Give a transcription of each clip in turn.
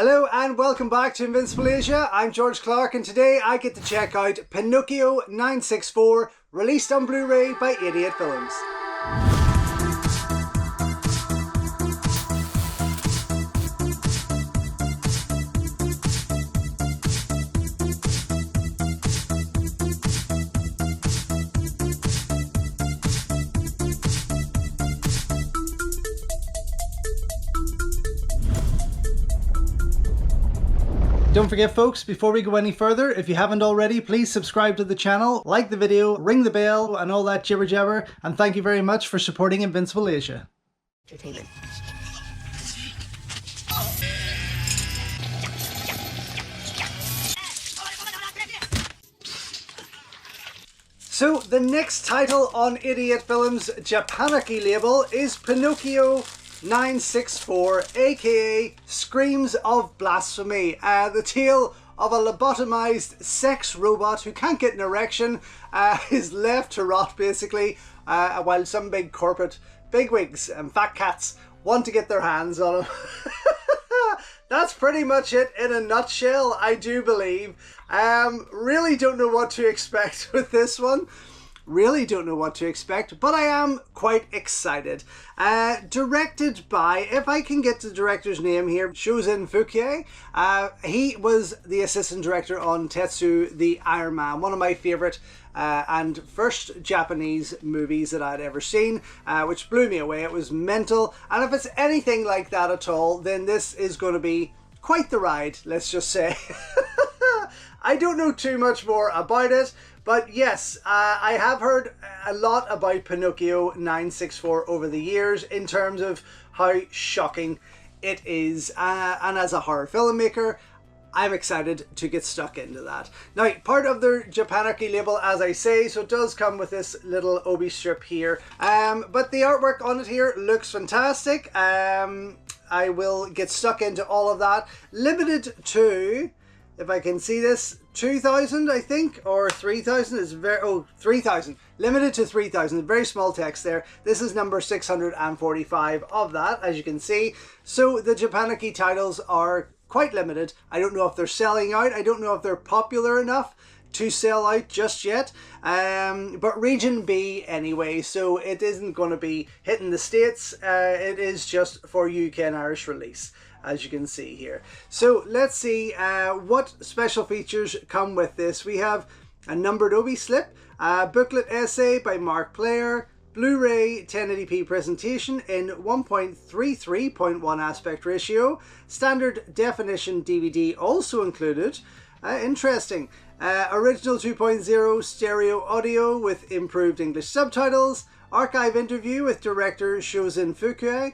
Hello and welcome back to Invincible Asia. I'm George Clark and today I get to check out Pinocchio 964, released on Blu-ray by Idiot Films. Don't forget folks, before we go any further, if you haven't already, please subscribe to the channel, like the video, ring the bell and all that jibber jabber, and thank you very much for supporting Invincible Asia. Entertainment. So the next title on Idiot Films' Japanarchy label is Pinocchio 964, aka Screams of Blasphemy, the tale of a lobotomized sex robot who can't get an erection, is left to rot basically, while some big corporate bigwigs and fat cats want to get their hands on him. That's pretty much it in a nutshell, I do believe. Really don't know what to expect with this one. Really don't know what to expect, but I am quite excited. Directed by, if I can get the director's name here, Shozen Fukuye. He was the assistant director on Tetsu the Iron Man, one of my favourite and first Japanese movies that I'd ever seen, which blew me away. It was mental, and if it's anything like that at all, then this is going to be quite the ride, let's just say. I don't know too much more about it, but yes, I have heard a lot about Pinocchio 964 over the years in terms of how shocking it is, and as a horror filmmaker, I'm excited to get stuck into that. Now, part of their Japanarchy label, as I say, so it does come with this little obi strip here, but the artwork on it here looks fantastic. I will get stuck into all of that. Limited to, if I can see this, 2,000 I think, or 3,000 is very, oh, 3,000. Limited to 3,000, very small text there. This is number 645 of that, as you can see. So the Japanarchy titles are quite limited. I don't know if they're selling out. I don't know if they're popular enough to sell out just yet, but region B anyway, so it isn't going to be hitting the States. It is just for UK and Irish release, as you can see here. So let's see what special features come with this. We have a numbered obi slip, booklet essay by Mark Player, Blu-ray 1080p presentation in 1.33.1 aspect ratio, standard definition DVD also included. Interesting. Original 2.0 stereo audio with improved English subtitles, archive interview with director Shozen Fukuye,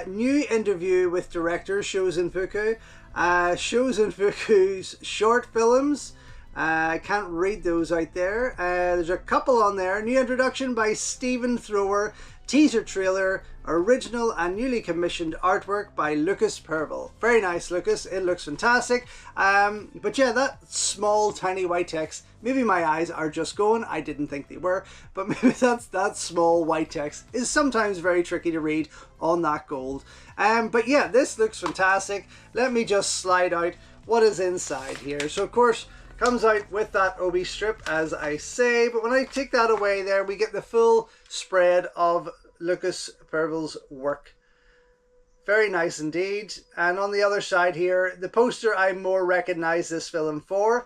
new interview with director Shozen Fukuye, Shozen Fukuye's short films. I can't read those out there. There's a couple on there. New introduction by Stephen Thrower, teaser trailer, original and newly commissioned artwork by Lucas Pervel. Very nice, Lucas. It looks fantastic. But yeah, that small tiny white text, maybe my eyes are just going, I didn't think they were, but maybe that small white text is sometimes very tricky to read on that gold. But yeah, this looks fantastic. Let me just slide out what is inside here. So of course, comes out with that obi strip, as I say, but when I take that away there, we get the full spread of Lucas Pervel's work. Very nice indeed. And on the other side here, the poster I more recognize this film for,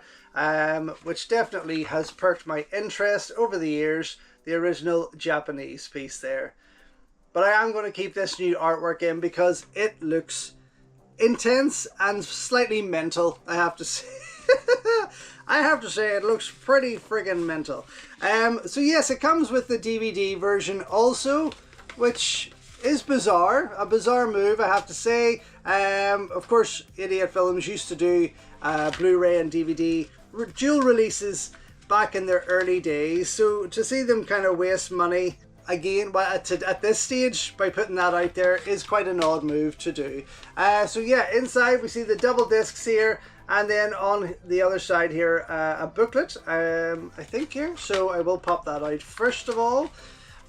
which definitely has perked my interest over the years, the original Japanese piece there. But I am going to keep this new artwork in because it looks intense and slightly mental, I have to say. I have to say it looks pretty friggin' mental. So yes, it comes with the DVD version also, which is bizarre. A bizarre move, I have to say. Of course, Idiot Films used to do Blu-ray and DVD dual releases back in their early days. So to see them kind of waste money again at this stage by putting that out there is quite an odd move to do. So yeah, inside we see the double discs here. And then on the other side here, a booklet, I think here. So I will pop that out first of all.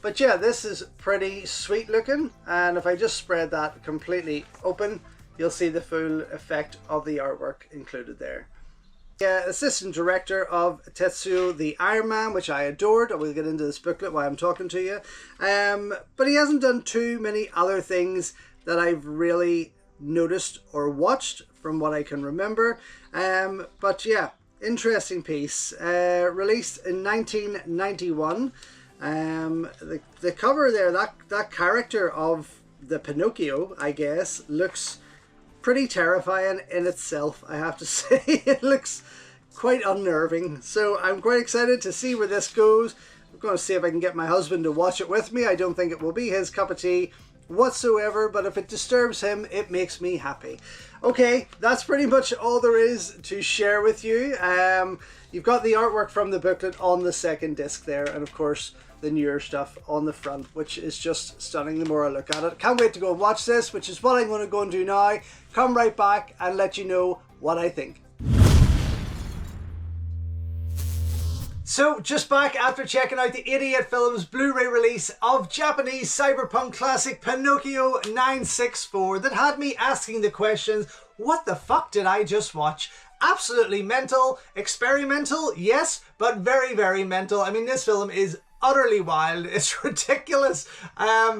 But yeah, this is pretty sweet looking. And if I just spread that completely open, you'll see the full effect of the artwork included there. Assistant director of Tetsuo the Iron Man, which I adored. I will get into this booklet while I'm talking to you. But he hasn't done too many other things that I've really noticed or watched from what I can remember. But yeah, interesting piece. Released in 1991. The cover there, that character of the Pinocchio, I guess, looks pretty terrifying in itself, I have to say. It looks quite unnerving. So I'm quite excited to see where this goes. I'm going to see if I can get my husband to watch it with me. I don't think it will be his cup of tea whatsoever, but if it disturbs him, it makes me happy. Okay, that's pretty much all there is to share with you. You've got the artwork from the booklet on the second disc there, and of course the newer stuff on the front, which is just stunning the more I look at it. Can't wait to go and watch this, which is what I'm going to go and do now. Come right back and let you know what I think. So, just back after checking out the 88 Films Blu-ray release of Japanese cyberpunk classic Pinocchio 964 that had me asking the questions, what the fuck did I just watch? Absolutely mental, experimental, yes, but very, very mental. I mean, this film is utterly wild. It's ridiculous.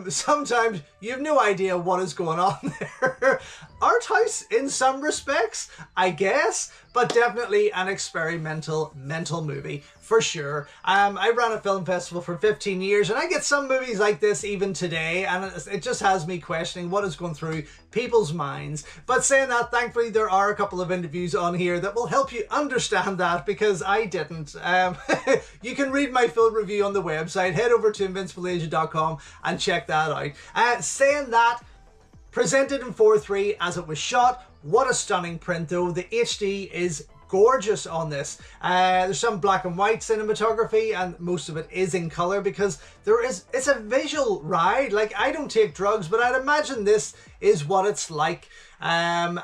Sometimes you have no idea what is going on there. Art house in some respects, I guess, but definitely an experimental mental movie for sure. I ran a film festival for 15 years and I get some movies like this even today, and it just has me questioning what is going through people's minds. But saying that, thankfully there are a couple of interviews on here that will help you understand that, because I didn't. You can read my full review on the website. Head over to invincibleagent.com and check that out. Saying that, presented in 4:3 as it was shot. What a stunning print though. The HD is gorgeous on this. There's some black and white cinematography and most of it is in color because it's a visual ride. Like, I don't take drugs, but I'd imagine this is what it's like. And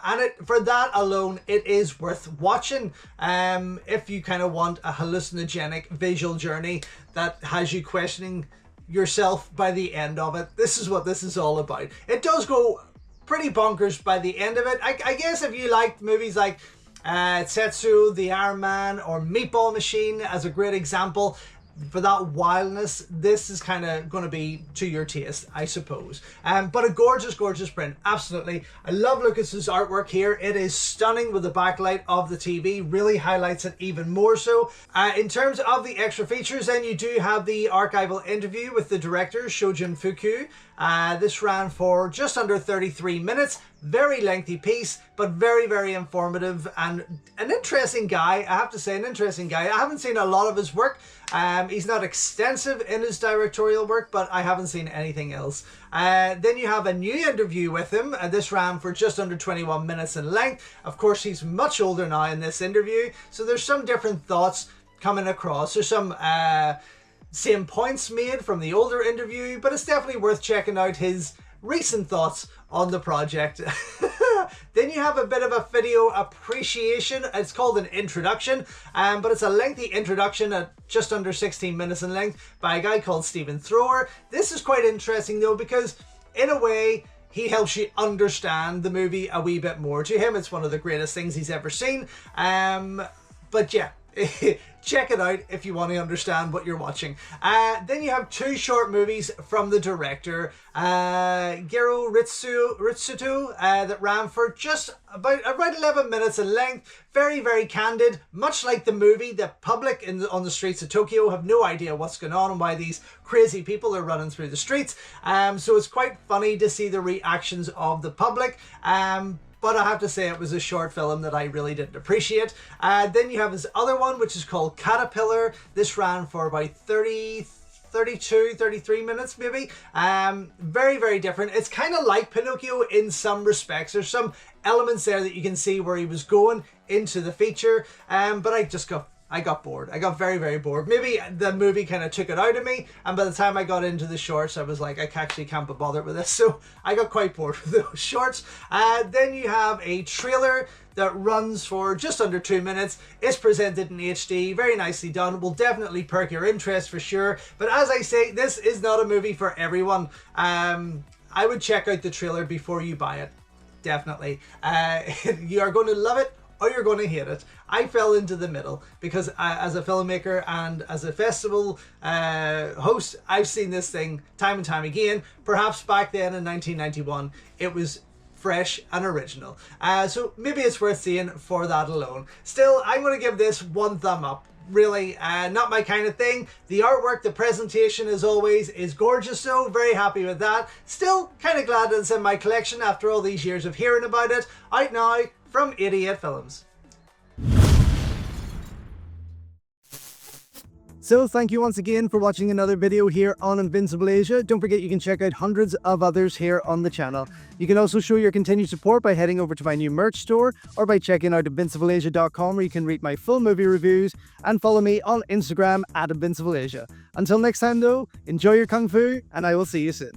for that alone, it is worth watching. If you kind of want a hallucinogenic visual journey that has you questioning yourself by the end of it, this is what this is all about. It does go pretty bonkers by the end of it. I guess if you like movies like Tetsuo the Iron Man or Meatball Machine as a great example, for that wildness, this is kind of going to be to your taste, I suppose. But a gorgeous, gorgeous print. Absolutely. I love Lucas's artwork here. It is stunning with the backlight of the TV. Really highlights it even more so. In terms of the extra features, then you do have the archival interview with the director, Shojin Fuku. This ran for just under 33 minutes. Very lengthy piece, but very, very informative and an interesting guy. I have to say, an interesting guy. I haven't seen a lot of his work. He's not extensive in his directorial work, but I haven't seen anything else. Then you have a new interview with him. This ran for just under 21 minutes in length. Of course, he's much older now in this interview, so there's some different thoughts coming across. There's some same points made from the older interview, but it's definitely worth checking out his recent thoughts on the project. Then you have a bit of a video appreciation. It's called an introduction, but it's a lengthy introduction at just under 16 minutes in length by a guy called Stephen Thrower. This is quite interesting though, because in a way he helps you understand the movie a wee bit more. To him, it's one of the greatest things he's ever seen. But yeah, check it out if you want to understand what you're watching. Then you have two short movies from the director, Gero Ritsuto, that ran for just about 11 minutes in length. Very, very candid. Much like the movie, the public on the streets of Tokyo have no idea what's going on and why these crazy people are running through the streets. So it's quite funny to see the reactions of the public. But I have to say it was a short film that I really didn't appreciate. Then you have his other one, which is called Caterpillar. This ran for about 33 minutes maybe. Very, very different. It's kind of like Pinocchio in some respects. There's some elements there that you can see where he was going into the feature. But I got bored. I got very, very bored. Maybe the movie kind of took it out of me, and by the time I got into the shorts, I was like, I actually can't be bothered with this. So I got quite bored with those shorts. Then you have a trailer that runs for just under 2 minutes. It's presented in HD, very nicely done. Will definitely perk your interest for sure. But as I say, this is not a movie for everyone. I would check out the trailer before you buy it. definitely. You are going to love it or you're going to hate it. I fell into the middle because as a filmmaker and as a festival host, I've seen this thing time and time again. Perhaps back then in 1991, it was fresh and original. So maybe it's worth seeing for that alone. Still, I'm going to give this 1 thumb up. Really, not my kind of thing. The artwork, the presentation as always is gorgeous, so very happy with that. Still kind of glad that it's in my collection after all these years of hearing about it. Out now from 88 Films. So thank you once again for watching another video here on Invincible Asia. Don't forget you can check out hundreds of others here on the channel. You can also show your continued support by heading over to my new merch store or by checking out invincibleasia.com, where you can read my full movie reviews and follow me on Instagram at InvincibleAsia. Until next time though, enjoy your Kung Fu and I will see you soon.